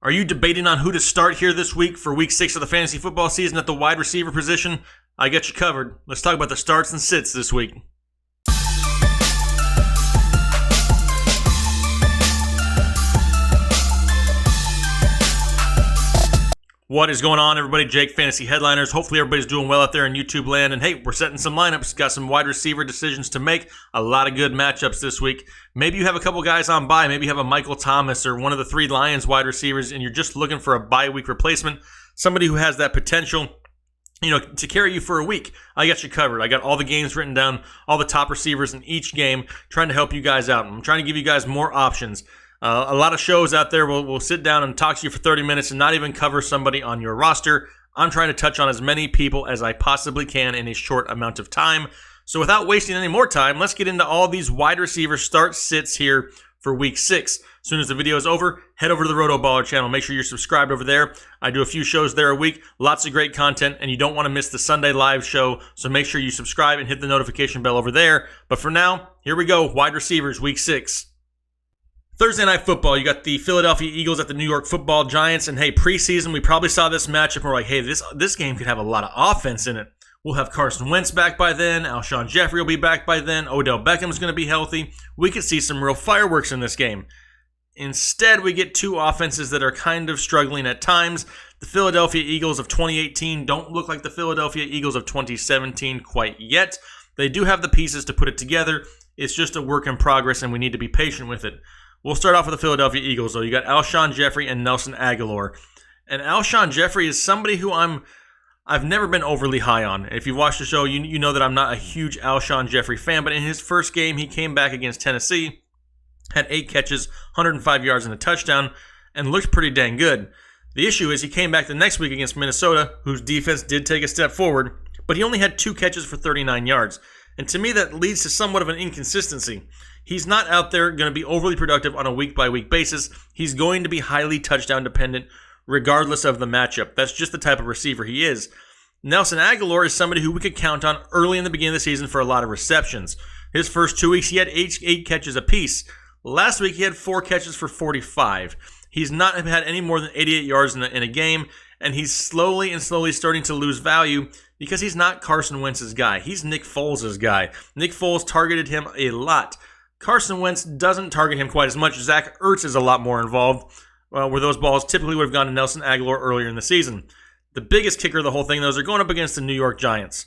Are you debating on who to start here this week for week 6 of the fantasy football season at the wide receiver position? I got you covered. Let's talk about the starts and sits this week. What is going on, everybody? Jake, Fantasy Headliners. Hopefully everybody's doing well out there in YouTube land. And hey, we're setting some lineups. Got some wide receiver decisions to make. A lot of good matchups this week. Maybe you have a couple guys on bye. Maybe you have a Michael Thomas or one of the 3 Lions wide receivers, and you're just looking for a bye week replacement. Somebody who has that potential, to carry you for a week. I got you covered. I got all the games written down, all the top receivers in each game, trying to help you guys out. I'm trying to give you guys more options. A lot of shows out there will sit down and talk to you for 30 minutes and not even cover somebody on your roster. I'm trying to touch on as many people as I possibly can in a short amount of time. So without wasting any more time, let's get into all these wide receiver start sits here for week 6. As soon as the video is over, head over to the RotoBaller channel. Make sure you're subscribed over there. I do a few shows there a week, lots of great content, and you don't want to miss the Sunday live show, so make sure you subscribe and hit the notification bell over there. But for now, here we go, wide receivers, week 6. Thursday Night Football, you got the Philadelphia Eagles at the New York Football Giants, and hey, preseason, we probably saw this matchup, and we're like, hey, this game could have a lot of offense in it. We'll have Carson Wentz back by then, Alshon Jeffrey will be back by then, Odell Beckham's going to be healthy. We could see some real fireworks in this game. Instead, we get 2 offenses that are kind of struggling at times. The Philadelphia Eagles of 2018 don't look like the Philadelphia Eagles of 2017 quite yet. They do have the pieces to put it together. It's just a work in progress, and we need to be patient with it. We'll start off with the Philadelphia Eagles, though. You got Alshon Jeffrey and Nelson Agholor. And Alshon Jeffrey is somebody who I've never been overly high on. If you've watched the show, you know that I'm not a huge Alshon Jeffrey fan, but in his first game, he came back against Tennessee, had 8 catches, 105 yards, and a touchdown, and looked pretty dang good. The issue is he came back the next week against Minnesota, whose defense did take a step forward, but he only had 2 catches for 39 yards. And to me, that leads to somewhat of an inconsistency. He's not out there going to be overly productive on a week-by-week basis. He's going to be highly touchdown dependent regardless of the matchup. That's just the type of receiver he is. Nelson Agholor is somebody who we could count on early in the beginning of the season for a lot of receptions. His first 2 weeks, he had 8 catches apiece. Last week, he had 4 catches for 45. He's not had any more than 88 yards in a game, and he's slowly starting to lose value because he's not Carson Wentz's guy. He's Nick Foles' guy. Nick Foles targeted him a lot. Carson Wentz doesn't target him quite as much. Zach Ertz is a lot more involved, where those balls typically would have gone to Nelson Agholor earlier in the season. The biggest kicker of the whole thing, though, is they're going up against the New York Giants.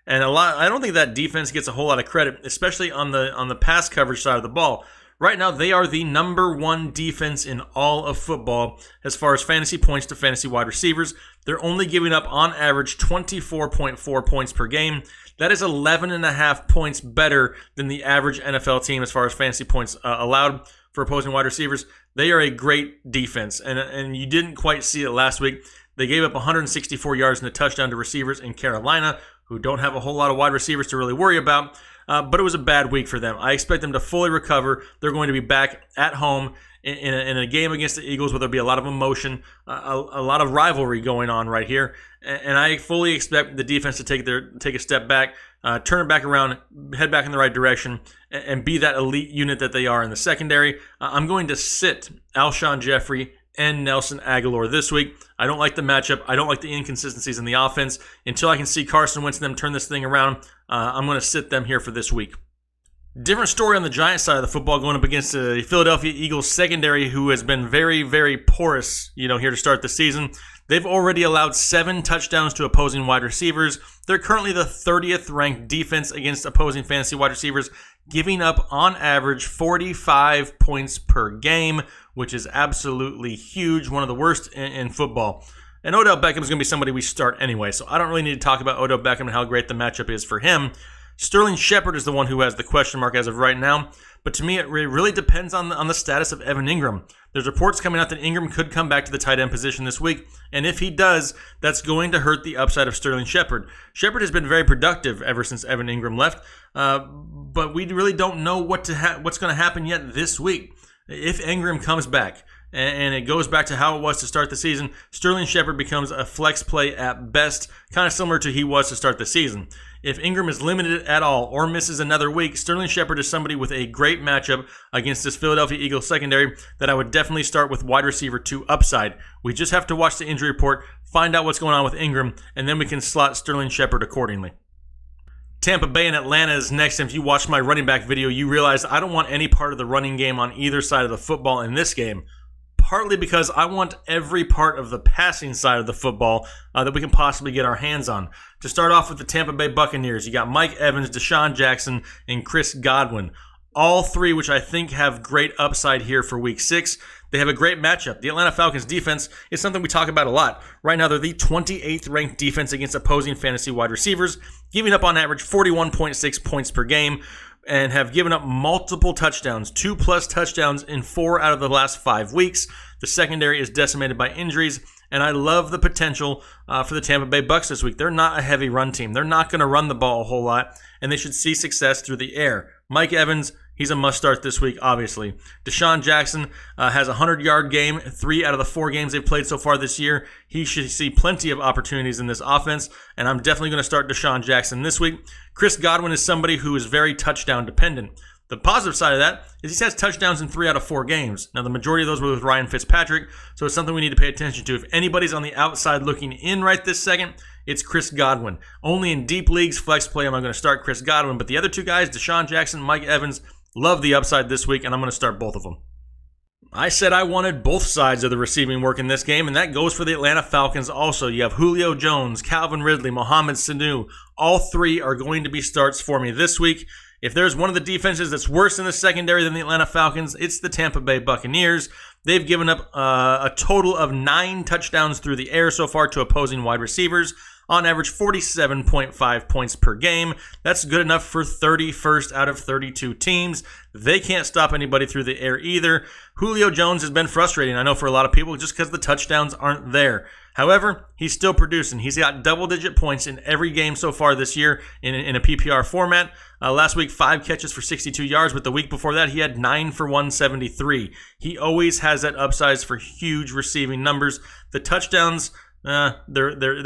And I don't think that defense gets a whole lot of credit, especially on the pass coverage side of the ball. Right now, they are the number 1 defense in all of football as far as fantasy points to fantasy wide receivers. They're only giving up, on average, 24.4 points per game. That is 11.5 points better than the average NFL team as far as fantasy points allowed for opposing wide receivers. They are a great defense, and you didn't quite see it last week. They gave up 164 yards and a touchdown to receivers in Carolina, who don't have a whole lot of wide receivers to really worry about. But it was a bad week for them. I expect them to fully recover. They're going to be back at home in a game against the Eagles where there'll be a lot of emotion, a lot of rivalry going on right here. And I fully expect the defense to take a step back, turn it back around, head back in the right direction, and be that elite unit that they are in the secondary. I'm going to sit Alshon Jeffrey and Nelson Agholor this week. I don't like the matchup. I don't like the inconsistencies in the offense. Until I can see Carson Wentz and them turn this thing around, I'm going to sit them here for this week. Different story on the Giants side of the football, going up against the Philadelphia Eagles secondary, who has been very, very porous, here to start the season. They've already allowed 7 touchdowns to opposing wide receivers. They're currently the 30th ranked defense against opposing fantasy wide receivers, giving up on average 45 points per game, which is absolutely huge, one of the worst in football. And Odell Beckham is going to be somebody we start anyway, so I don't really need to talk about Odell Beckham and how great the matchup is for him. Sterling Shepard is the one who has the question mark as of right now, but to me it really depends on the status of Evan Ingram. There's reports coming out that Ingram could come back to the tight end position this week, and if he does, that's going to hurt the upside of Sterling Shepard. Shepard has been very productive ever since Evan Ingram left, but we really don't know what's going to happen yet this week. If Ingram comes back, and it goes back to how it was to start the season. Sterling Shepard becomes a flex play at best, kind of similar to he was to start the season. If Ingram is limited at all or misses another week, Sterling Shepard is somebody with a great matchup against this Philadelphia Eagles secondary that I would definitely start with wide receiver 2 upside. We just have to watch the injury report, find out what's going on with Ingram, and then we can slot Sterling Shepard accordingly. Tampa Bay and Atlanta is next, and if you watched my running back video, you realize I don't want any part of the running game on either side of the football in this game. Partly because I want every part of the passing side of the football that we can possibly get our hands on. To start off with the Tampa Bay Buccaneers, you got Mike Evans, Deshaun Jackson, and Chris Godwin. All three, which I think have great upside here for Week 6. They have a great matchup. The Atlanta Falcons defense is something we talk about a lot. Right now, they're the 28th ranked defense against opposing fantasy wide receivers, giving up on average 41.6 points per game, and have given up multiple touchdowns, 2+ touchdowns in 4 out of the last 5 weeks. The secondary is decimated by injuries, and I love the potential for the Tampa Bay Bucs this week. They're not a heavy run team. They're not going to run the ball a whole lot, and they should see success through the air. Mike Evans, he's a must-start this week, obviously. Deshaun Jackson has a 100-yard game, 3 out of the 4 games they've played so far this year. He should see plenty of opportunities in this offense, and I'm definitely going to start Deshaun Jackson this week. Chris Godwin is somebody who is very touchdown-dependent. The positive side of that is he has touchdowns in 3 out of 4 games. Now, the majority of those were with Ryan Fitzpatrick, so it's something we need to pay attention to. If anybody's on the outside looking in right this second, it's Chris Godwin. Only in deep leagues, flex play, am I going to start Chris Godwin. But the other 2 guys, Deshaun Jackson, Mike Evans, love the upside this week, and I'm going to start both of them. I said I wanted both sides of the receiving work in this game, and that goes for the Atlanta Falcons also. You have Julio Jones, Calvin Ridley, Mohamed Sanu. All 3 are going to be starts for me this week. If there's one of the defenses that's worse in the secondary than the Atlanta Falcons, it's the Tampa Bay Buccaneers. They've given up a total of 9 touchdowns through the air so far to opposing wide receivers, on average 47.5 points per game. That's good enough for 31st out of 32 teams. They can't stop anybody through the air either. Julio Jones has been frustrating, I know, for a lot of people just because the touchdowns aren't there. However, he's still producing. He's got double-digit points in every game so far this year in a PPR format. Last week, 5 catches for 62 yards, but the week before that, he had 9 for 173. He always has that upsize for huge receiving numbers. The touchdowns, they're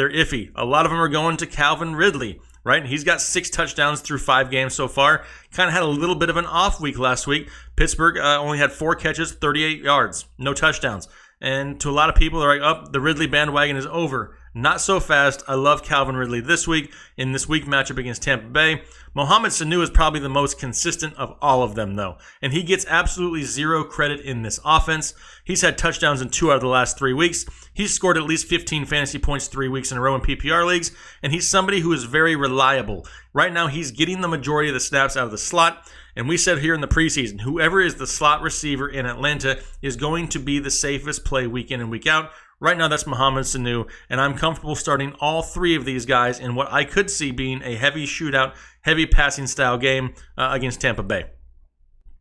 iffy. A lot of them are going to Calvin Ridley, right? He's got 6 touchdowns through 5 games so far. Kind of had a little bit of an off week last week. Pittsburgh only had 4 catches, 38 yards, no touchdowns. And to a lot of people, they're like, oh, the Ridley bandwagon is over. Not so fast. I love Calvin Ridley this week in this week matchup against Tampa Bay. Mohamed Sanu is probably the most consistent of all of them, though. And he gets absolutely 0 credit in this offense. He's had touchdowns in 2 out of the last 3 weeks. He's scored at least 15 fantasy points 3 weeks in a row in PPR leagues. And he's somebody who is very reliable. Right now, he's getting the majority of the snaps out of the slot. And we said here in the preseason, whoever is the slot receiver in Atlanta is going to be the safest play week in and week out. Right now, that's Mohamed Sanu, and I'm comfortable starting all 3 of these guys in what I could see being a heavy shootout, heavy passing style game against Tampa Bay.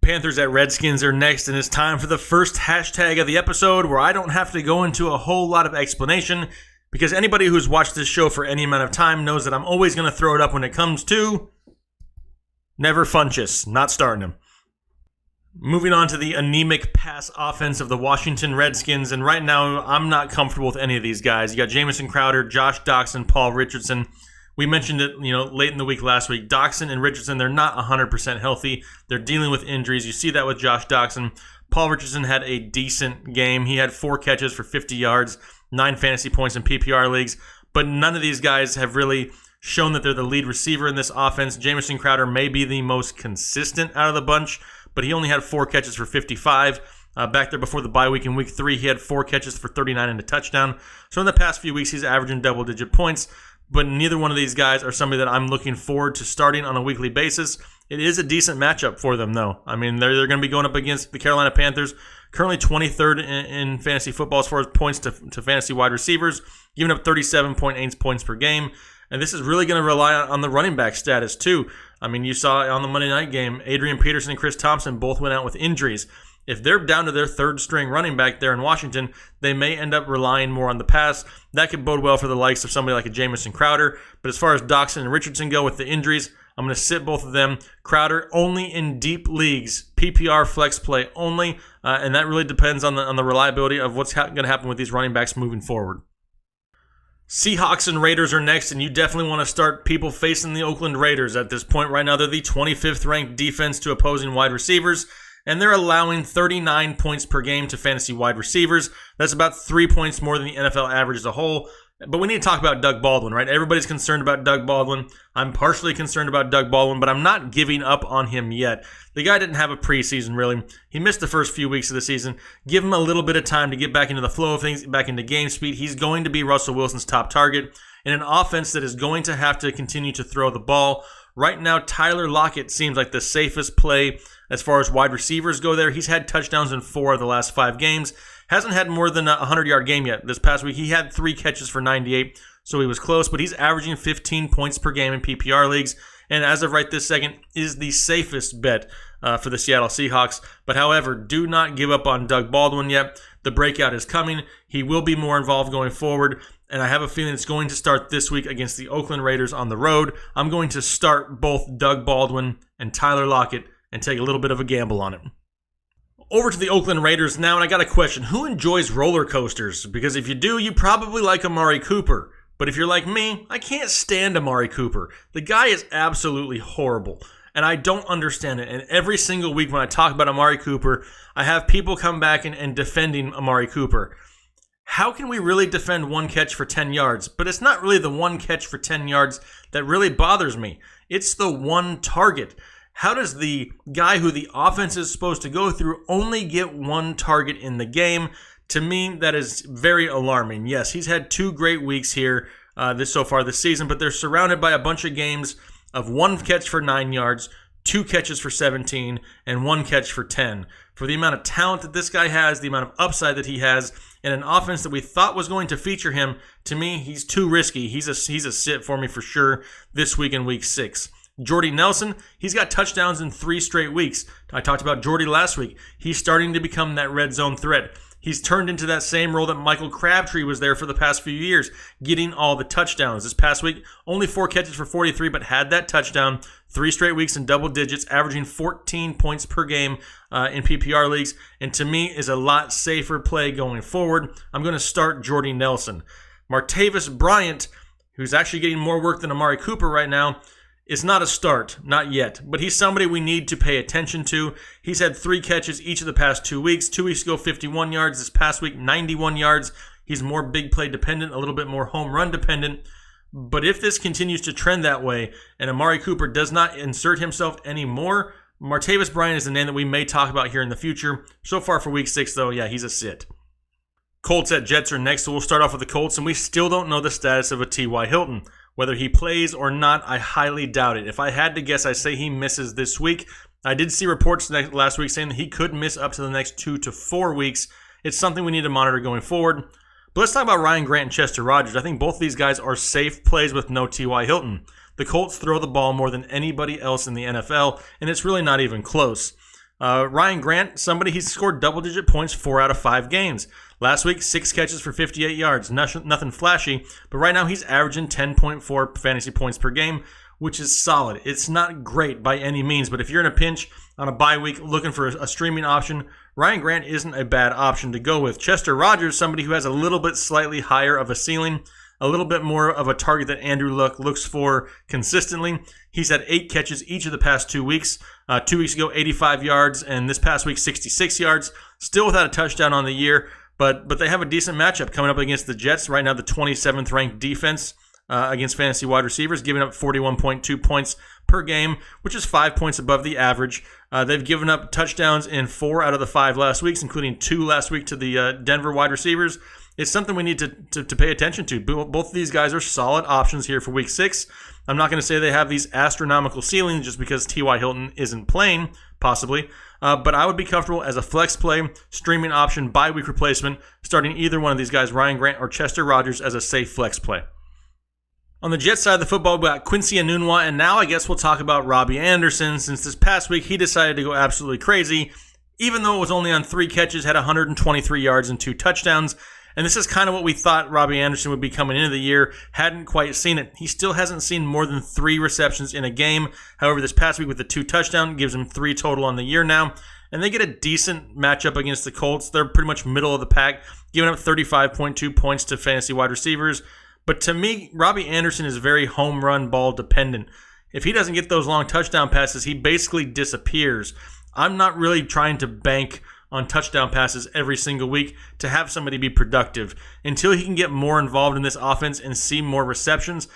Panthers at Redskins are next, and it's time for the first hashtag of the episode where I don't have to go into a whole lot of explanation because anybody who's watched this show for any amount of time knows that I'm always going to throw it up when it comes to Never Funchess, not starting him. Moving on to the anemic pass offense of the Washington Redskins, and right now I'm not comfortable with any of these guys. You got Jamison Crowder, Josh Doctson, Paul Richardson. We mentioned it, late in the week last week. Doctson and Richardson, they're not 100% healthy. They're dealing with injuries. You see that with Josh Doctson. Paul Richardson had a decent game. He had 4 catches for 50 yards, 9 fantasy points in PPR leagues, but none of these guys have really shown that they're the lead receiver in this offense. Jamison Crowder may be the most consistent out of the bunch, but he only had 4 catches for 55. Back there before the bye week in week 3, he had 4 catches for 39 and a touchdown. So in the past few weeks, he's averaging double-digit points, but neither one of these guys are somebody that I'm looking forward to starting on a weekly basis. It is a decent matchup for them, though. I mean, they're going to be going up against the Carolina Panthers, currently 23rd in fantasy football as far as points to fantasy wide receivers, giving up 37.8 points per game. And this is really going to rely on the running back status, too. I mean, you saw on the Monday night game, Adrian Peterson and Chris Thompson both went out with injuries. If they're down to their 3rd-string running back there in Washington, they may end up relying more on the pass. That could bode well for the likes of somebody like a Jamison Crowder. But as far as Doctson and Richardson go with the injuries, I'm going to sit both of them. Crowder only in deep leagues, PPR flex play only, and that really depends on the reliability of what's going to happen with these running backs moving forward. Seahawks and Raiders are next, and you definitely want to start people facing the Oakland Raiders. At this point right now, they're the 25th ranked defense to opposing wide receivers, and they're allowing 39 points per game to fantasy wide receivers. That's about 3 points more than the NFL average as a whole. But we need to talk about Doug Baldwin, right? Everybody's concerned about Doug Baldwin. I'm partially concerned about Doug Baldwin, but I'm not giving up on him yet. The guy didn't have a preseason, really. He missed the first few weeks of the season. Give him a little bit of time to get back into the flow of things, back into game speed. He's going to be Russell Wilson's top target in an offense that is going to have to continue to throw the ball. Right now, Tyler Lockett seems like the safest play as far as wide receivers go there. He's had touchdowns in 4 of the last 5 games. Hasn't had more than a 100-yard game yet. This past week, he had 3 catches for 98, so he was close, but he's averaging 15 points per game in PPR leagues, and as of right this second, is the safest bet for the Seattle Seahawks. But however, do not give up on Doug Baldwin yet. The breakout is coming. He will be more involved going forward, and I have a feeling it's going to start this week against the Oakland Raiders on the road. I'm going to start both Doug Baldwin and Tyler Lockett and take a little bit of a gamble on it. Over to the Oakland Raiders now, and I got a question. Who enjoys roller coasters? Because if you do, you probably like Amari Cooper. But if you're like me, I can't stand Amari Cooper. The guy is absolutely horrible, and I don't understand it. And every single week when I talk about Amari Cooper, I have people come back and defending Amari Cooper. How can we really defend one catch for 10 yards? But it's not really the one catch for 10 yards that really bothers me. It's the one target. How does the guy who the offense is supposed to go through only get one target in the game? To me, that is very alarming. Yes, he's had 2 great weeks here so far this season, but they're surrounded by a bunch of games of 1 catch for 9 yards, 2 catches for 17, and 1 catch for 10. For the amount of talent that this guy has, the amount of upside that he has, and an offense that we thought was going to feature him, to me, he's too risky. He's a sit for me for sure this week in week 6. Jordy Nelson, he's got touchdowns in 3 straight weeks. I talked about Jordy last week. He's starting to become that red zone threat. He's turned into that same role that Michael Crabtree was there for the past few years, getting all the touchdowns. This past week, only 4 catches for 43, but had that touchdown. 3 straight weeks in double digits, averaging 14 points per game in PPR leagues. And to me, is a lot safer play going forward. I'm going to start Jordy Nelson. Martavis Bryant, who's actually getting more work than Amari Cooper right now, is not a start, not yet, but he's somebody we need to pay attention to. He's had 3 catches each of the past 2 weeks. 2 weeks ago, 51 yards. This past week, 91 yards. He's more big play dependent, a little bit more home run dependent. But if this continues to trend that way and Amari Cooper does not insert himself anymore, Martavis Bryant is a name that we may talk about here in the future. So far for week 6, though, yeah, he's a sit. Colts at Jets are next, so we'll start off with the Colts, and we still don't know the status of a T.Y. Hilton. Whether he plays or not, I highly doubt it. If I had to guess, I say he misses this week. I did see reports last week saying that he could miss up to the next 2 to 4 weeks. It's something we need to monitor going forward. But let's talk about Ryan Grant and Chester Rogers. I think both of these guys are safe plays with no T.Y. Hilton. The Colts throw the ball more than anybody else in the NFL, and it's really not even close. Ryan Grant, somebody he's scored double-digit points 4 out of 5 games. Last week, 6 catches for 58 yards. Nothing flashy, but right now he's averaging 10.4 fantasy points per game, which is solid. It's not great by any means, but if you're in a pinch on a bye week looking for a streaming option, Ryan Grant isn't a bad option to go with. Chester Rogers, somebody who has a little bit slightly higher of a ceiling, a little bit more of a target that Andrew Luck looks for consistently. He's had 8 catches each of the past 2 weeks. 2 weeks ago, 85 yards, and this past week, 66 yards. Still without a touchdown on the year, but they have a decent matchup coming up against the Jets. Right now, the 27th ranked defense against fantasy wide receivers, giving up 41.2 points per game, which is 5 points above the average. They've given up touchdowns in 4 out of the 5 last weeks, including 2 last week to the Denver wide receivers. It's something we need to pay attention to. Both of these guys are solid options here for week 6. I'm not going to say they have these astronomical ceilings just because T.Y. Hilton isn't playing, possibly. But I would be comfortable as a flex play, streaming option, bye-week replacement, starting either one of these guys, Ryan Grant or Chester Rogers, as a safe flex play. On the Jets side of the football, we got Quincy Enunwa, and now I guess we'll talk about Robbie Anderson, since this past week he decided to go absolutely crazy, even though it was only on 3 catches, had 123 yards and 2 touchdowns. And this is kind of what we thought Robbie Anderson would be coming into the year. Hadn't quite seen it. He still hasn't seen more than 3 receptions in a game. However, this past week with the 2 touchdowns gives him 3 total on the year now. And they get a decent matchup against the Colts. They're pretty much middle of the pack, giving up 35.2 points to fantasy wide receivers. But to me, Robbie Anderson is very home run ball dependent. If he doesn't get those long touchdown passes, he basically disappears. I'm not really trying to bank on touchdown passes every single week to have somebody be productive. Until he can get more involved in this offense and see more receptions,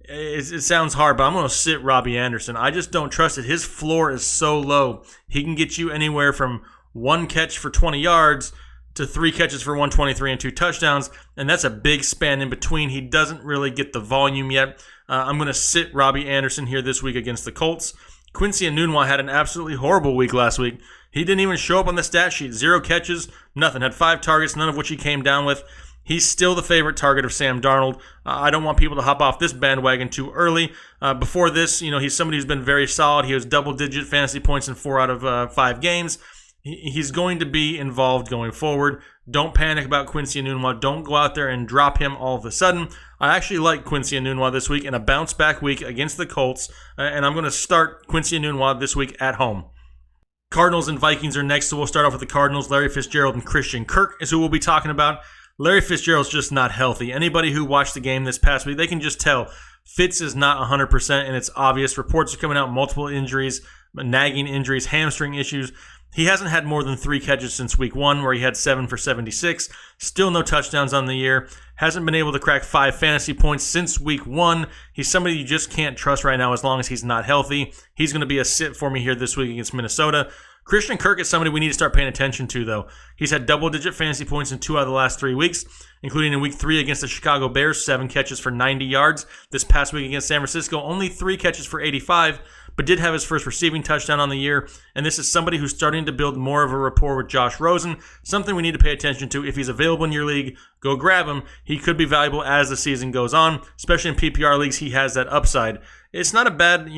it sounds hard, but I'm going to sit Robbie Anderson. I just don't trust it. His floor is so low. He can get you anywhere from 1 catch for 20 yards to 3 catches for 123 and 2 touchdowns, and that's a big span in between. He doesn't really get the volume yet. I'm going to sit Robbie Anderson here this week against the Colts. Quincy Enunwa had an absolutely horrible week last week. He didn't even show up on the stat sheet. 0 catches, nothing. Had 5 targets, none of which he came down with. He's still the favorite target of Sam Darnold. I don't want people to hop off this bandwagon too early. Before this, he's somebody who's been very solid. He has double-digit fantasy points in 4 out of 5 games. He's going to be involved going forward. Don't panic about Quincy Enunwa. Don't go out there and drop him all of a sudden. I actually like Quincy Enunwa this week in a bounce-back week against the Colts, and I'm going to start Quincy Enunwa this week at home. Cardinals and Vikings are next, so we'll start off with the Cardinals. Larry Fitzgerald and Christian Kirk is who we'll be talking about. Larry Fitzgerald's just not healthy. Anybody who watched the game this past week, they can just tell Fitz is not 100%, and it's obvious. Reports are coming out, multiple injuries, nagging injuries, hamstring issues. He hasn't had more than 3 catches since week 1, where he had 7 for 76. Still no touchdowns on the year. Hasn't been able to crack 5 fantasy points since week 1. He's somebody you just can't trust right now as long as he's not healthy. He's going to be a sit for me here this week against Minnesota. Christian Kirk is somebody we need to start paying attention to, though. He's had double-digit fantasy points in 2 out of the last 3 weeks, including in week 3 against the Chicago Bears, 7 catches for 90 yards. This past week against San Francisco, only 3 catches for 85, but did have his first receiving touchdown on the year. And this is somebody who's starting to build more of a rapport with Josh Rosen, something we need to pay attention to. If he's available in your league, go grab him. He could be valuable as the season goes on, especially in PPR leagues. He has that upside. It's not a bad,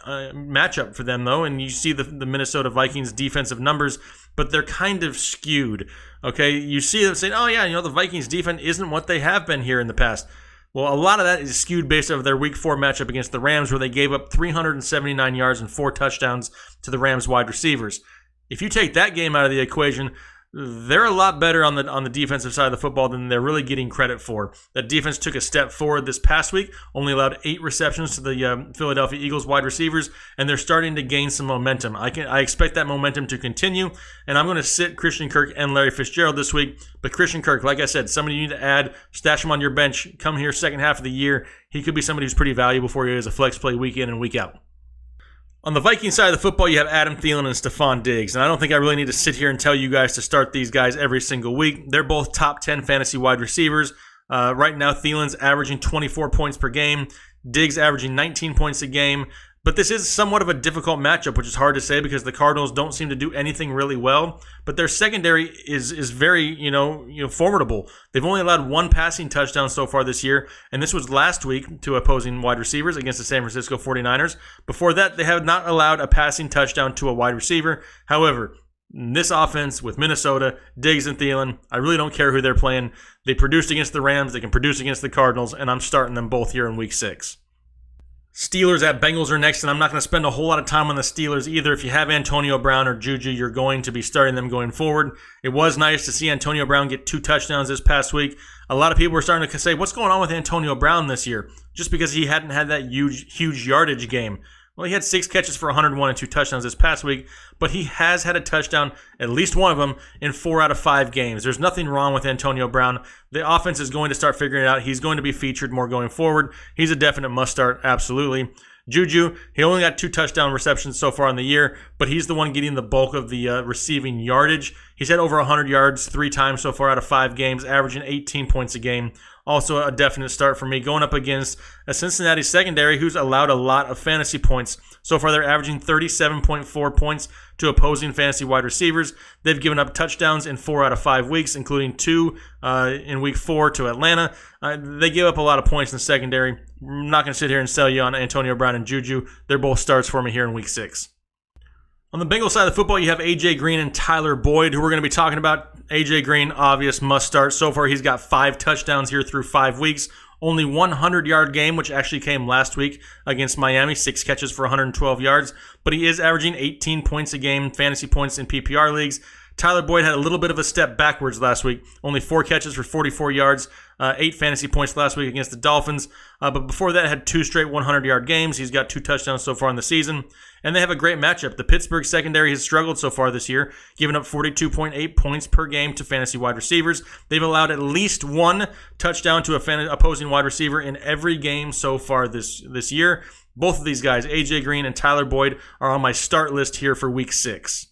matchup for them, though, and you see the Minnesota Vikings defensive numbers, but they're kind of skewed, okay? You see them saying, oh, yeah, the Vikings defense isn't what they have been here in the past. Well, a lot of that is skewed based off their Week 4 matchup against the Rams, where they gave up 379 yards and 4 touchdowns to the Rams wide receivers. If you take that game out of the equation, they're a lot better on the defensive side of the football than they're really getting credit for. That defense took a step forward this past week, only allowed 8 receptions to the Philadelphia Eagles wide receivers, and they're starting to gain some momentum. I expect that momentum to continue, and I'm going to sit Christian Kirk and Larry Fitzgerald this week. But Christian Kirk, like I said, somebody you need to add, stash him on your bench, come here second half of the year. He could be somebody who's pretty valuable for you as a flex play week in and week out. On the Viking side of the football, you have Adam Thielen and Stephon Diggs, and I don't think I really need to sit here and tell you guys to start these guys every single week. They're both top 10 fantasy wide receivers. Right now, Thielen's averaging 24 points per game, Diggs averaging 19 points a game. But this is somewhat of a difficult matchup, which is hard to say because the Cardinals don't seem to do anything really well. But their secondary is very, formidable. They've only allowed 1 passing touchdown so far this year, and this was last week to opposing wide receivers against the San Francisco 49ers. Before that, they have not allowed a passing touchdown to a wide receiver. However, in this offense with Minnesota, Diggs and Thielen, I really don't care who they're playing. They produced against the Rams, they can produce against the Cardinals, and I'm starting them both here in Week 6. Steelers at Bengals are next, and I'm not going to spend a whole lot of time on the Steelers either. If you have Antonio Brown or Juju, you're going to be starting them going forward. It was nice to see Antonio Brown get 2 touchdowns this past week. A lot of people were starting to say, what's going on with Antonio Brown this year? Just because he hadn't had that huge yardage game. Well, he had 6 catches for 101 and 2 touchdowns this past week, but he has had a touchdown, at least one of them, in 4 out of 5 games. There's nothing wrong with Antonio Brown. The offense is going to start figuring it out. He's going to be featured more going forward. He's a definite must-start, absolutely. Juju, he only got 2 touchdown receptions so far in the year, but he's the one getting the bulk of the receiving yardage. He's had over 100 yards 3 times so far out of 5 games, averaging 18 points a game. Also a definite start for me, going up against a Cincinnati secondary who's allowed a lot of fantasy points. So far, they're averaging 37.4 points to opposing fantasy wide receivers. They've given up touchdowns in 4 out of 5 weeks, including 2 in Week 4 to Atlanta. They give up a lot of points in the secondary. I'm not going to sit here and sell you on Antonio Brown and Juju. They're both starts for me here in Week 6. On the Bengals side of the football, you have A.J. Green and Tyler Boyd, who we're going to be talking about. A.J. Green, obvious must start. So far, he's got 5 touchdowns here through 5 weeks. Only 100-yard game, which actually came last week against Miami. 6 catches for 112 yards. But he is averaging 18 points a game, fantasy points in PPR leagues. Tyler Boyd had a little bit of a step backwards last week. Only 4 catches for 44 yards, 8 fantasy points last week against the Dolphins. But before that, had 2 straight 100-yard games. He's got 2 touchdowns so far in the season. And they have a great matchup. The Pittsburgh secondary has struggled so far this year, giving up 42.8 points per game to fantasy wide receivers. They've allowed at least 1 touchdown to opposing wide receiver in every game so far this year. Both of these guys, A.J. Green and Tyler Boyd, are on my start list here for Week 6.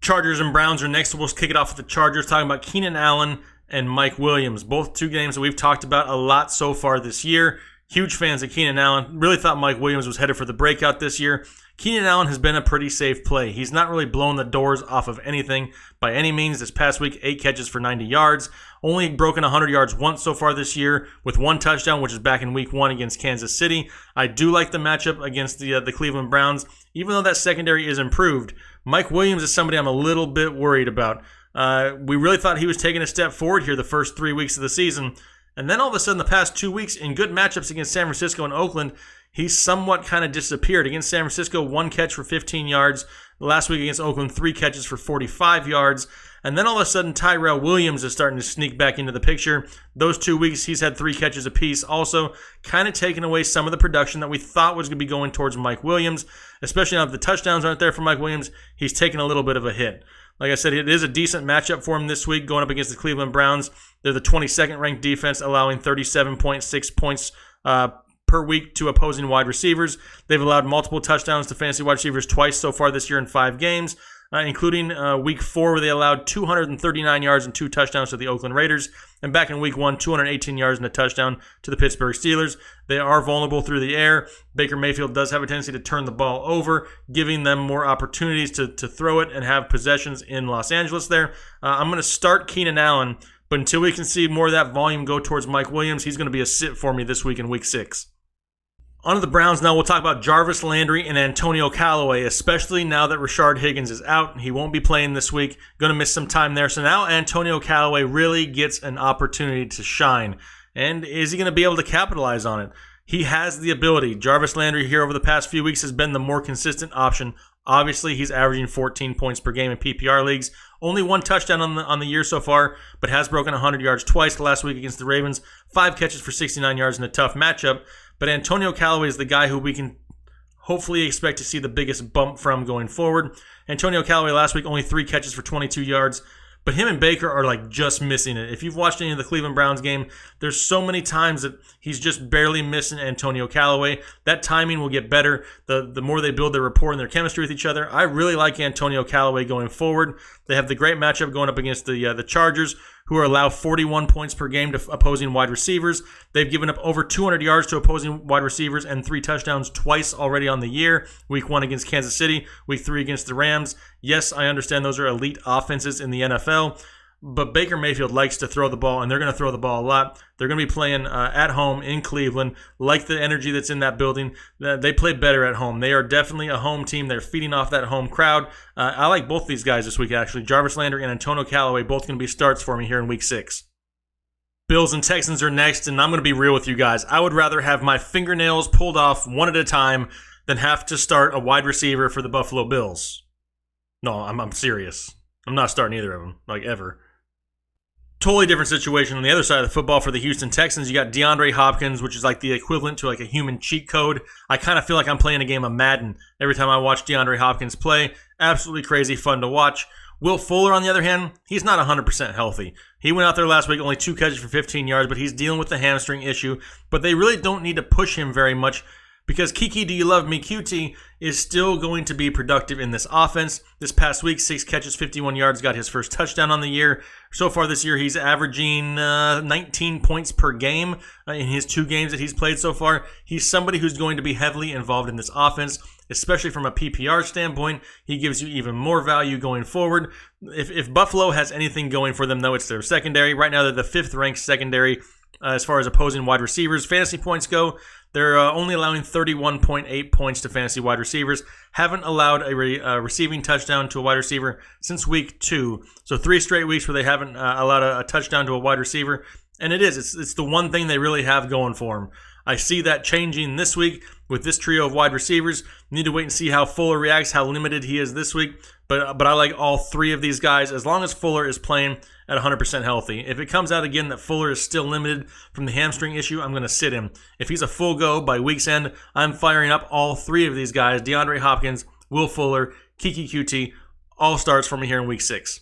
Chargers and Browns are next. We'll kick it off with the Chargers, talking about Keenan Allen and Mike Williams. Both 2 games that we've talked about a lot so far this year. Huge fans of Keenan Allen. Really thought Mike Williams was headed for the breakout this year. Keenan Allen has been a pretty safe play. He's not really blown the doors off of anything by any means. This past week, 8 catches for 90 yards. Only broken 100 yards once so far this year with 1 touchdown, which is back in Week 1 against Kansas City. I do like the matchup against the Cleveland Browns. Even though that secondary is improved, Mike Williams is somebody I'm a little bit worried about. We really thought he was taking a step forward here the first 3 weeks of the season. And then all of a sudden, the past 2 weeks, in good matchups against San Francisco and Oakland, he's somewhat kind of disappeared. Against San Francisco, 1 catch for 15 yards. Last week against Oakland, 3 catches for 45 yards. And then all of a sudden, Tyrell Williams is starting to sneak back into the picture. Those 2 weeks, he's had 3 catches apiece. Also, kind of taking away some of the production that we thought was going to be going towards Mike Williams. Especially now that the touchdowns aren't there for Mike Williams, he's taking a little bit of a hit. Like I said, it is a decent matchup for him this week going up against the Cleveland Browns. They're the 22nd ranked defense, allowing 37.6 points per week to opposing wide receivers. They've allowed multiple touchdowns to fantasy wide receivers twice so far this year in 5 games, including Week 4 where they allowed 239 yards and 2 touchdowns to the Oakland Raiders. And back in Week 1, 218 yards and a touchdown to the Pittsburgh Steelers. They are vulnerable through the air. Baker Mayfield does have a tendency to turn the ball over, giving them more opportunities to throw it and have possessions in Los Angeles there. I'm going to start Keenan Allen, but until we can see more of that volume go towards Mike Williams, he's going to be a sit for me this week in Week 6. On to the Browns now. We'll talk about Jarvis Landry and Antonio Callaway, especially now that Rashard Higgins is out. He won't be playing this week. Going to miss some time there. So now Antonio Callaway really gets an opportunity to shine. And is he going to be able to capitalize on it? He has the ability. Jarvis Landry here over the past few weeks has been the more consistent option. Obviously, he's averaging 14 points per game in PPR leagues. Only 1 touchdown on the year so far, but has broken 100 yards twice last week against the Ravens. 5 catches for 69 yards in a tough matchup. But Antonio Callaway is the guy who we can hopefully expect to see the biggest bump from going forward. Antonio Callaway last week, only 3 catches for 22 yards. But him and Baker are like just missing it. If you've watched any of the Cleveland Browns game, there's so many times that he's just barely missing Antonio Callaway. That timing will get better the more they build their rapport and their chemistry with each other. I really like Antonio Callaway going forward. They have the great matchup going up against the Chargers, who are allowed 41 points per game to opposing wide receivers. They've given up over 200 yards to opposing wide receivers and 3 touchdowns twice already on the year. Week 1 against Kansas City, Week 3 against the Rams. Yes, I understand those are elite offenses in the NFL, but Baker Mayfield likes to throw the ball, and they're going to throw the ball a lot. They're going to be playing at home in Cleveland. Like the energy that's in that building, they play better at home. They are definitely a home team. They're feeding off that home crowd. I like both these guys this week, actually. Jarvis Landry and Antonio Callaway, both going to be starts for me here in Week 6. Bills and Texans are next, and I'm going to be real with you guys. I would rather have my fingernails pulled off one at a time than have to start a wide receiver for the Buffalo Bills. No, I'm serious. I'm not starting either of them, like ever. Totally different situation on the other side of the football for the Houston Texans. You got DeAndre Hopkins, which is like the equivalent to like a human cheat code. I kind of feel like I'm playing a game of Madden every time I watch DeAndre Hopkins play. Absolutely crazy fun to watch. Will Fuller, on the other hand, he's not 100% healthy. He went out there last week, only 2 catches for 15 yards, but he's dealing with the hamstring issue. But they really don't need to push him very much because Kiki Do You Love Me QT is still going to be productive in this offense. This past week, 6 catches, 51 yards, got his first touchdown on the year. So far this year, he's averaging 19 points per game in his 2 games that he's played so far. He's somebody who's going to be heavily involved in this offense, especially from a PPR standpoint. He gives you even more value going forward. If Buffalo has anything going for them, though, it's their secondary. Right now, they're the 5th ranked secondary as far as opposing wide receivers. Fantasy points go, They're only allowing 31.8 points to fantasy wide receivers. Haven't allowed a receiving touchdown to a wide receiver since week 2. So 3 straight weeks where they haven't allowed a touchdown to a wide receiver. And it's the one thing they really have going for them. I see that changing this week with this trio of wide receivers. Need to wait and see how Fuller reacts, how limited he is this week. But I like all 3 of these guys as long as Fuller is playing at 100% healthy. If it comes out again that Fuller is still limited from the hamstring issue, I'm going to sit him. If he's a full go by week's end, I'm firing up all 3 of these guys. DeAndre Hopkins, Will Fuller, Kiki QT, all starts for me here in week 6.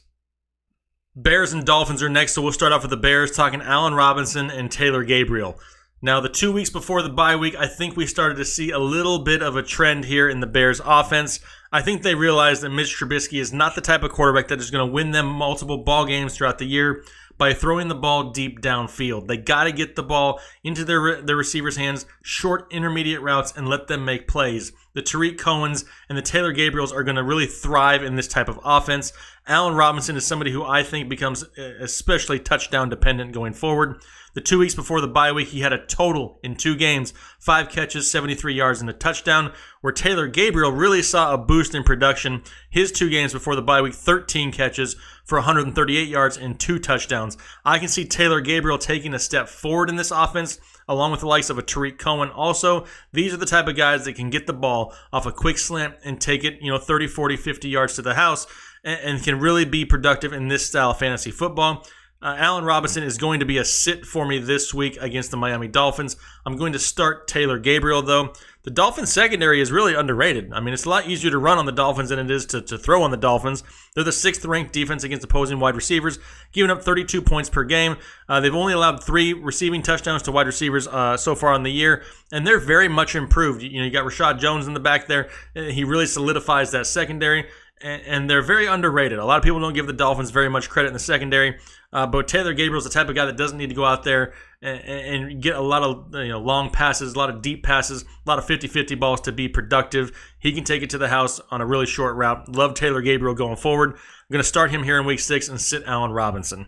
Bears and Dolphins are next, so we'll start off with the Bears, talking Allen Robinson and Taylor Gabriel. Now, the 2 weeks before the bye week, I think we started to see a little bit of a trend here in the Bears' offense. I think they realized that Mitch Trubisky is not the type of quarterback that is going to win them multiple ball games throughout the year by throwing the ball deep downfield. They got to get the ball into their receivers' hands, short intermediate routes, and let them make plays. The Tariq Cohens and the Taylor Gabriels are going to really thrive in this type of offense. Allen Robinson is somebody who I think becomes especially touchdown dependent going forward. The 2 weeks before the bye week, he had a total in 2 games, 5 catches, 73 yards, and a touchdown, where Taylor Gabriel really saw a boost in production. His 2 games before the bye week, 13 catches for 138 yards and 2 touchdowns. I can see Taylor Gabriel taking a step forward in this offense, along with the likes of a Tariq Cohen. Also, these are the type of guys that can get the ball off a quick slant and take it 30, 40, 50 yards to the house and can really be productive in this style of fantasy football. Allen Robinson is going to be a sit for me this week against the Miami Dolphins. I'm going to start Taylor Gabriel, though. The Dolphins secondary is really underrated. I mean, it's a lot easier to run on the Dolphins than it is to throw on the Dolphins. They're the 6th ranked defense against opposing wide receivers, giving up 32 points per game. They've only allowed 3 receiving touchdowns to wide receivers so far in the year, and they're very much improved. You got Rashad Jones in the back there. He really solidifies that secondary. And they're very underrated. A lot of people don't give the Dolphins very much credit in the secondary, but Taylor Gabriel's the type of guy that doesn't need to go out there and get a lot of long passes, a lot of deep passes, a lot of 50-50 balls to be productive. He can take it to the house on a really short route. Love Taylor Gabriel going forward. I'm going to start him here in week 6 and sit Allen Robinson.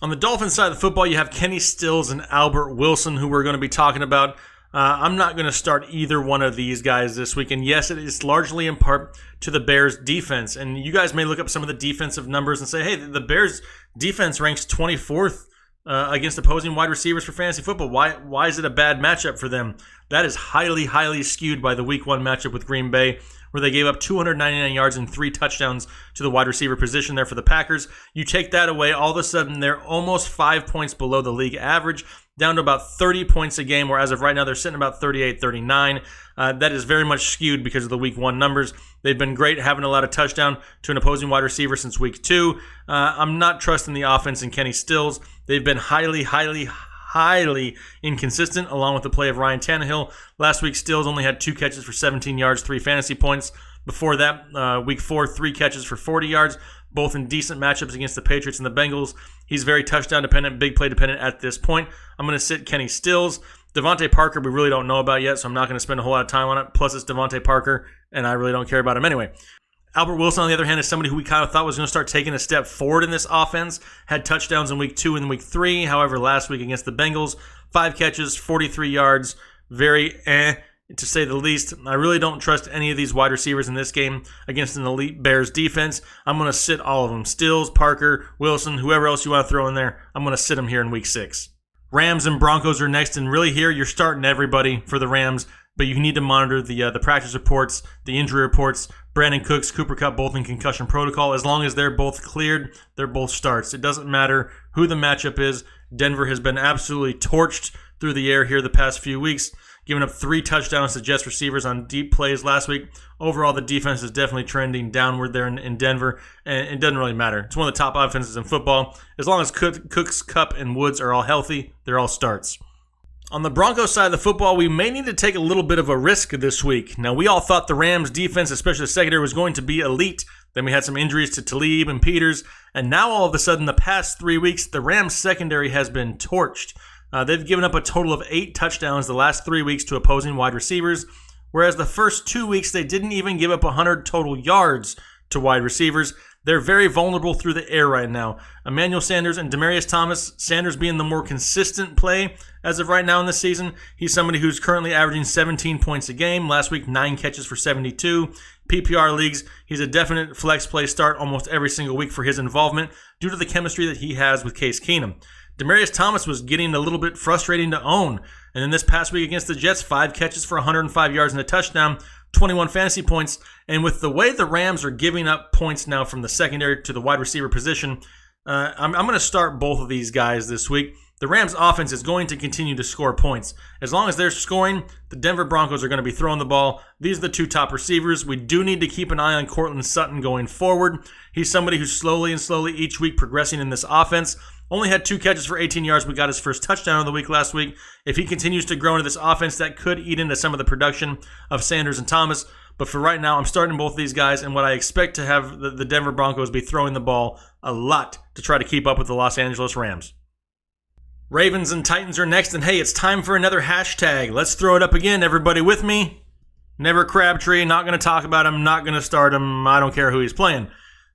On the Dolphins side of the football, you have Kenny Stills and Albert Wilson, who we're going to be talking about. I'm not going to start either one of these guys this week. And yes, it is largely in part to the Bears defense. And you guys may look up some of the defensive numbers and say, hey, the Bears defense ranks 24th against opposing wide receivers for fantasy football. Why is it a bad matchup for them? That is highly, highly skewed by the week 1 matchup with Green Bay, where they gave up 299 yards and 3 touchdowns to the wide receiver position there for the Packers. You take that away, all of a sudden they're almost 5 points below the league average, down to about 30 points a game, where as of right now they're sitting about 38, 39. That is very much skewed because of the week 1 numbers. They've been great having allowed a touchdown to an opposing wide receiver since week 2. I'm not trusting the offense in Kenny Stills. They've been highly, highly, highly inconsistent, along with the play of Ryan Tannehill. Last week, Stills only had 2 catches for 17 yards, 3 fantasy points. Before that, week 4, 3 catches for 40 yards, both in decent matchups against the Patriots and the Bengals. He's very touchdown dependent, big play dependent at this point. I'm going to sit Kenny Stills. Devontae Parker, we really don't know about yet, so I'm not going to spend a whole lot of time on it. Plus, it's Devontae Parker, and I really don't care about him anyway. Albert Wilson, on the other hand, is somebody who we kind of thought was going to start taking a step forward in this offense. Had touchdowns in week 2 and week 3. However, last week against the Bengals, 5 catches, 43 yards. Very to say the least. I really don't trust any of these wide receivers in this game against an elite Bears defense. I'm going to sit all of them. Stills, Parker, Wilson, whoever else you want to throw in there, I'm going to sit them here in week 6. Rams and Broncos are next, and really here you're starting everybody for the Rams, but you need to monitor the practice reports, the injury reports. Brandon Cooks, Cooper Kupp, both in concussion protocol. As long as they're both cleared, they're both starts. It doesn't matter who the matchup is. Denver has been absolutely torched through the air here the past few weeks, giving up 3 touchdowns to Jets receivers on deep plays last week. Overall, the defense is definitely trending downward there in Denver, and it doesn't really matter. It's one of the top offenses in football. As long as Cooks, Kupp, and Woods are all healthy, they're all starts. On the Broncos side of the football, we may need to take a little bit of a risk this week. Now, we all thought the Rams defense, especially the secondary, was going to be elite. Then we had some injuries to Talib and Peters, and now all of a sudden, the past 3 weeks, the Rams secondary has been torched. They've given up a total of 8 touchdowns the last 3 weeks to opposing wide receivers, whereas the first 2 weeks they didn't even give up 100 total yards to wide receivers. They're very vulnerable through the air right now. Emmanuel Sanders and Demaryius Thomas, Sanders being the more consistent play as of right now in this season. He's somebody who's currently averaging 17 points a game. Last week, 9 catches for 72. PPR leagues, he's a definite flex play start almost every single week for his involvement due to the chemistry that he has with Case Keenum. Demaryius Thomas was getting a little bit frustrating to own. And then this past week against the Jets, 5 catches for 105 yards and a touchdown, 21 fantasy points. And with the way the Rams are giving up points now from the secondary to the wide receiver position, I'm going to start both of these guys this week. The Rams offense is going to continue to score points. As long as they're scoring, the Denver Broncos are going to be throwing the ball. These are the 2 top receivers. We do need to keep an eye on Courtland Sutton going forward. He's somebody who's slowly each week progressing in this offense. Only had 2 catches for 18 yards. We got his first touchdown of the week last week. If he continues to grow into this offense, that could eat into some of the production of Sanders and Thomas. But for right now, I'm starting both of these guys, and what I expect to have the Denver Broncos be throwing the ball a lot to try to keep up with the Los Angeles Rams. Ravens and Titans are next, and hey, it's time for another hashtag. Let's throw it up again. Everybody with me? Never Crabtree. Not going to talk about him. Not going to start him. I don't care who he's playing.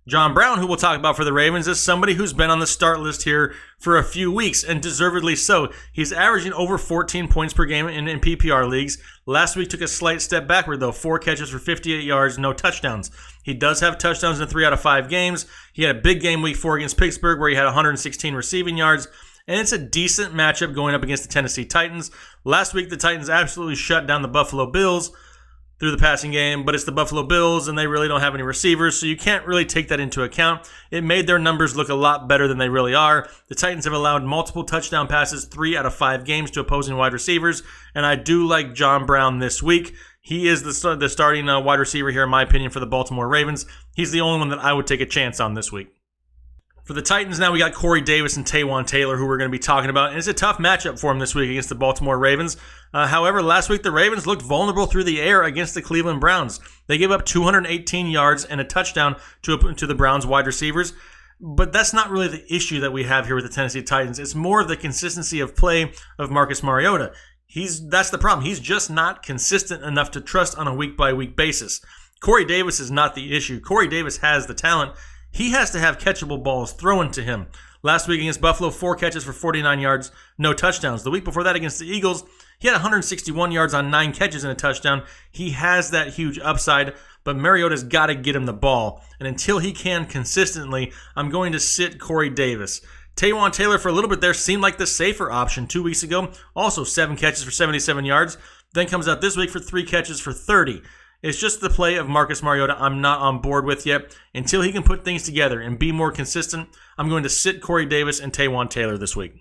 John Brown, who we'll talk about for the Ravens, is somebody who's been on the start list here for a few weeks, and deservedly so. He's averaging over 14 points per game in PPR leagues. Last week took a slight step backward, though. 4 catches for 58 yards, no touchdowns. He does have touchdowns in 3 out of 5 games. He had a big game week 4 against Pittsburgh where he had 116 receiving yards. And it's a decent matchup going up against the Tennessee Titans. Last week, the Titans absolutely shut down the Buffalo Bills through the passing game, but it's the Buffalo Bills, and they really don't have any receivers, so you can't really take that into account. It made their numbers look a lot better than they really are. The Titans have allowed multiple touchdown passes 3 out of 5 games to opposing wide receivers, and I do like John Brown this week. He is the starting wide receiver here, in my opinion, for the Baltimore Ravens. He's the only one that I would take a chance on this week. For the Titans now, we got Corey Davis and Taywan Taylor, who we're going to be talking about. And it's a tough matchup for him this week against the Baltimore Ravens. However, last week the Ravens looked vulnerable through the air against the Cleveland Browns. They gave up 218 yards and a touchdown to the Browns wide receivers. But that's not really the issue that we have here with the Tennessee Titans. It's more of the consistency of play of Marcus Mariota. That's the problem. He's just not consistent enough to trust on a week-by-week basis. Corey Davis is not the issue. Corey Davis has the talent. He has to have catchable balls thrown to him. Last week against Buffalo, 4 catches for 49 yards, no touchdowns. The week before that against the Eagles, he had 161 yards on 9 catches and a touchdown. He has that huge upside, but Mariota's got to get him the ball. And until he can consistently, I'm going to sit Corey Davis. Taywan Taylor for a little bit there seemed like the safer option 2 weeks ago. Also 7 catches for 77 yards. Then comes out this week for 3 catches for 30. It's just the play of Marcus Mariota I'm not on board with yet. Until he can put things together and be more consistent, I'm going to sit Corey Davis and Taywan Taylor this week.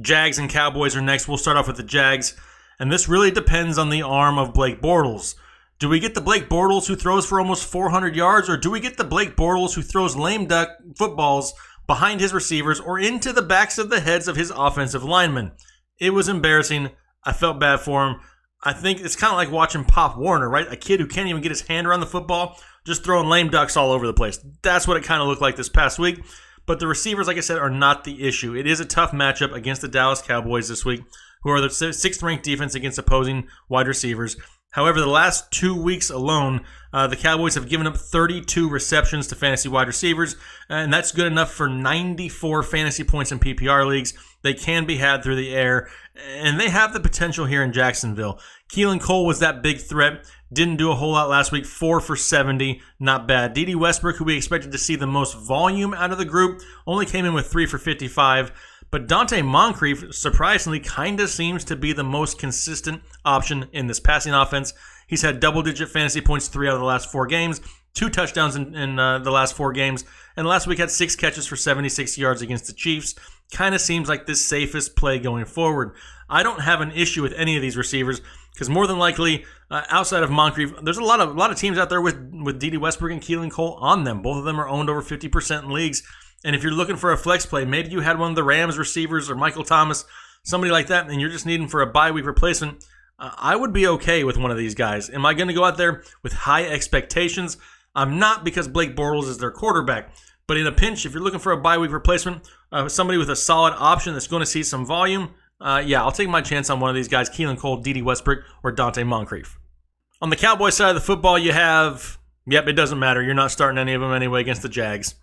Jags and Cowboys are next. We'll start off with the Jags. And this really depends on the arm of Blake Bortles. Do we get the Blake Bortles who throws for almost 400 yards, or do we get the Blake Bortles who throws lame duck footballs behind his receivers or into the backs of the heads of his offensive linemen? It was embarrassing. I felt bad for him. I think it's kind of like watching Pop Warner, right? A kid who can't even get his hand around the football, just throwing lame ducks all over the place. That's what it kind of looked like this past week. But the receivers, like I said, are not the issue. It is a tough matchup against the Dallas Cowboys this week, who are the 6th-ranked defense against opposing wide receivers. However, the last 2 weeks alone, the Cowboys have given up 32 receptions to fantasy wide receivers, and that's good enough for 94 fantasy points in PPR leagues. They can be had through the air, and they have the potential here in Jacksonville. Keelan Cole was that big threat. Didn't do a whole lot last week. 4 for 70. Not bad. Dede Westbrook, who we expected to see the most volume out of the group, only came in with 3 for 55. But Dante Moncrief, surprisingly, kind of seems to be the most consistent option in this passing offense. He's had double-digit fantasy points 3 out of the last 4 games, 2 touchdowns in the last 4 games, and last week had 6 catches for 76 yards against the Chiefs. Kind of seems like the safest play going forward. I don't have an issue with any of these receivers because more than likely, outside of Moncrief, there's a lot of teams out there with Dede Westbrook and Keelan Cole on them. Both of them are owned over 50% in leagues. And if you're looking for a flex play, maybe you had one of the Rams receivers or Michael Thomas, somebody like that, and you're just needing for a bye week replacement, I would be okay with one of these guys. Am I going to go out there with high expectations? I'm not, because Blake Bortles is their quarterback. But in a pinch, if you're looking for a bye week replacement, somebody with a solid option that's going to see some volume, I'll take my chance on one of these guys, Keelan Cole, Dede Westbrook, or Dante Moncrief. On the Cowboys side of the football, you have, it doesn't matter. You're not starting any of them anyway against the Jags.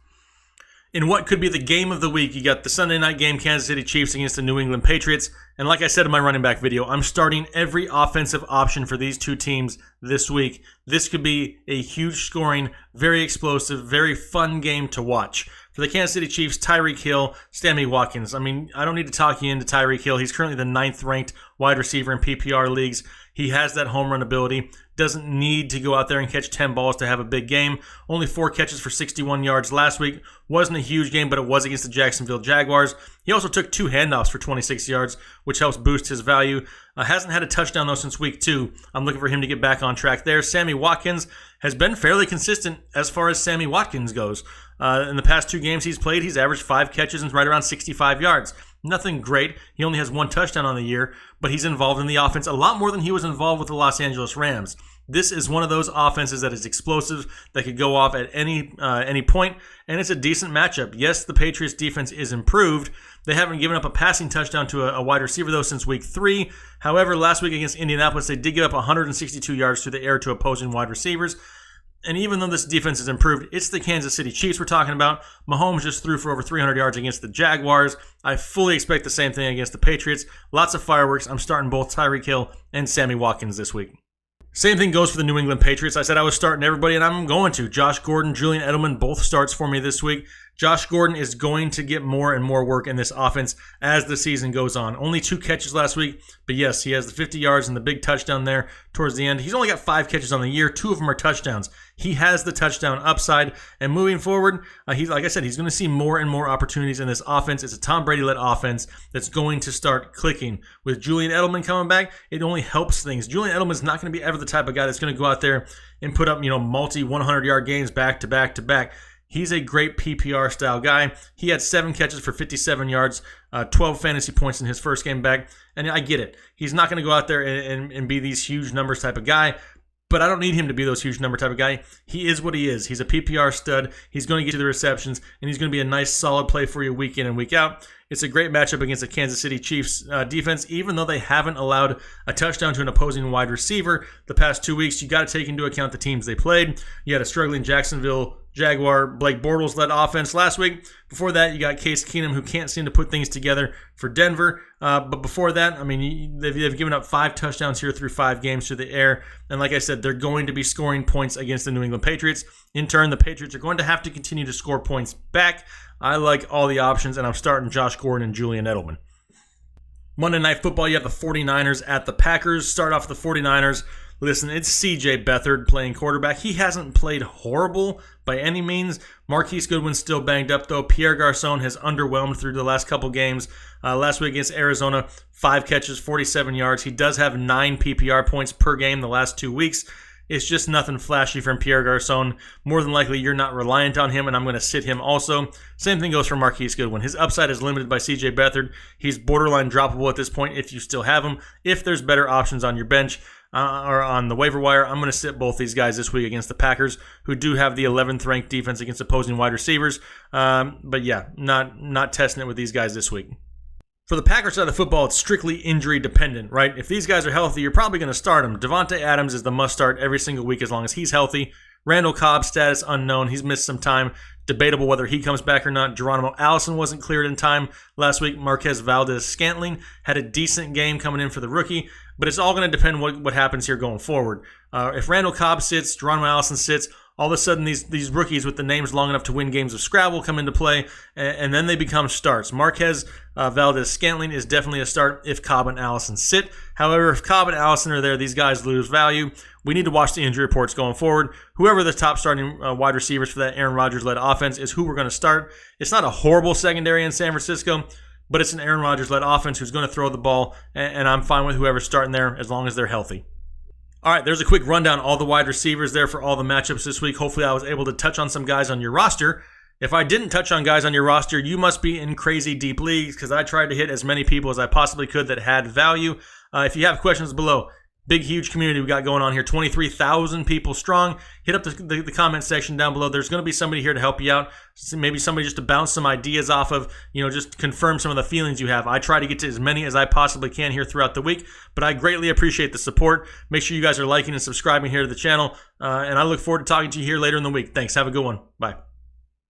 In what could be the game of the week, you got the Sunday night game, Kansas City Chiefs against the New England Patriots. And like I said in my running back video, I'm starting every offensive option for these two teams this week. This could be a huge scoring, very explosive, very fun game to watch. For the Kansas City Chiefs, Tyreek Hill, Sammy Watkins. I mean, I don't need to talk you into Tyreek Hill. He's currently the 9th ranked wide receiver in PPR leagues. He has that home run ability. Doesn't need to go out there and catch 10 balls to have a big game. Only 4 catches for 61 yards last week. Wasn't a huge game, but it was against the Jacksonville Jaguars. He also took 2 handoffs for 26 yards, which helps boost his value. Hasn't had a touchdown, though, since week 2. I'm looking for him to get back on track there. Sammy Watkins has been fairly consistent as far as Sammy Watkins goes. In the past 2 games he's played, he's averaged 5 catches and right around 65 yards. Nothing great. He only has 1 touchdown on the year, but he's involved in the offense a lot more than he was involved with the Los Angeles Rams. This is one of those offenses that is explosive, that could go off at any point, and it's a decent matchup. Yes, the Patriots defense is improved. They haven't given up a passing touchdown to a wide receiver, though, since week 3. However, last week against Indianapolis, they did give up 162 yards through the air to opposing wide receivers. And even though this defense is improved, it's the Kansas City Chiefs we're talking about. Mahomes just threw for over 300 yards against the Jaguars. I fully expect the same thing against the Patriots. Lots of fireworks. I'm starting both Tyreek Hill and Sammy Watkins this week. Same thing goes for the New England Patriots. I said I was starting everybody, and I'm going to. Josh Gordon, Julian Edelman, both starts for me this week. Josh Gordon is going to get more and more work in this offense as the season goes on. Only 2 catches last week, but yes, he has the 50 yards and the big touchdown there towards the end. He's only got 5 catches on the year. 2 of them are touchdowns. He has the touchdown upside, and moving forward, he's like I said, he's going to see more and more opportunities in this offense. It's a Tom Brady-led offense that's going to start clicking. With Julian Edelman coming back, it only helps things. Julian Edelman's not going to be ever the type of guy that's going to go out there and put up, multi 100-yard games back to back to back. He's a great PPR style guy. He had 7 catches for 57 yards, 12 fantasy points in his first game back. And I get it. He's not going to go out there and be these huge numbers type of guy. But I don't need him to be those huge number type of guy. He is what he is. He's a PPR stud. He's going to get you the receptions, and he's going to be a nice, solid play for you week in and week out. It's a great matchup against the Kansas City Chiefs defense, even though they haven't allowed a touchdown to an opposing wide receiver the past 2 weeks. You got to take into account the teams they played. You had a struggling Jacksonville Jaguar, Blake Bortles-led offense last week. Before that, you got Case Keenum, who can't seem to put things together for Denver. But before that, I mean, they've given up 5 touchdowns here through 5 games through the air. And like I said, they're going to be scoring points against the New England Patriots. In turn, the Patriots are going to have to continue to score points back. I like all the options, and I'm starting Josh Gordon and Julian Edelman. Monday Night Football, you have the 49ers at the Packers. Start off the 49ers. Listen, it's C.J. Beathard playing quarterback. He hasn't played horrible by any means. Marquise Goodwin's still banged up, though. Pierre Garçon has underwhelmed through the last couple games. Last week against Arizona, 5 catches, 47 yards. He does have 9 PPR points per game the last 2 weeks. It's just nothing flashy from Pierre Garçon. More than likely, you're not reliant on him, and I'm going to sit him also. Same thing goes for Marquise Goodwin. His upside is limited by C.J. Beathard. He's borderline droppable at this point if you still have him. If there's better options on your bench or on the waiver wire, I'm going to sit both these guys this week against the Packers, who do have the 11th ranked defense against opposing wide receivers. But yeah, not testing it with these guys this week. For the Packers side of the football, it's strictly injury dependent, right? If these guys are healthy, you're probably going to start them. Devontae Adams is the must start every single week as long as he's healthy. Randall Cobb, status unknown. He's missed some time. Debatable whether he comes back or not. Geronimo Allison wasn't cleared in time last week. Marquez Valdez-Scantling had a decent game coming in for the rookie, but it's all going to depend what happens here going forward. If Randall Cobb sits, Geronimo Allison sits, all of a sudden these rookies with the names long enough to win games of Scrabble come into play, and then they become starts. Marquez Valdez-Scantling is definitely a start if Cobb and Allison sit. However, if Cobb and Allison are there, these guys lose value. We need to watch the injury reports going forward. Whoever the top starting wide receivers for that Aaron Rodgers-led offense is who we're going to start. It's not a horrible secondary in San Francisco, but it's an Aaron Rodgers-led offense who's going to throw the ball, and I'm fine with whoever's starting there as long as they're healthy. All right, there's a quick rundown all the wide receivers there for all the matchups this week. Hopefully I was able to touch on some guys on your roster. If I didn't touch on guys on your roster, you must be in crazy deep leagues because I tried to hit as many people as I possibly could that had value. If you have questions below, big, huge community we got going on here, 23,000 people strong. Hit up the comment section down below. There's going to be somebody here to help you out. Maybe somebody just to bounce some ideas off of, just confirm some of the feelings you have. I try to get to as many as I possibly can here throughout the week, but I greatly appreciate the support. Make sure you guys are liking and subscribing here to the channel, and I look forward to talking to you here later in the week. Thanks. Have a good one. Bye.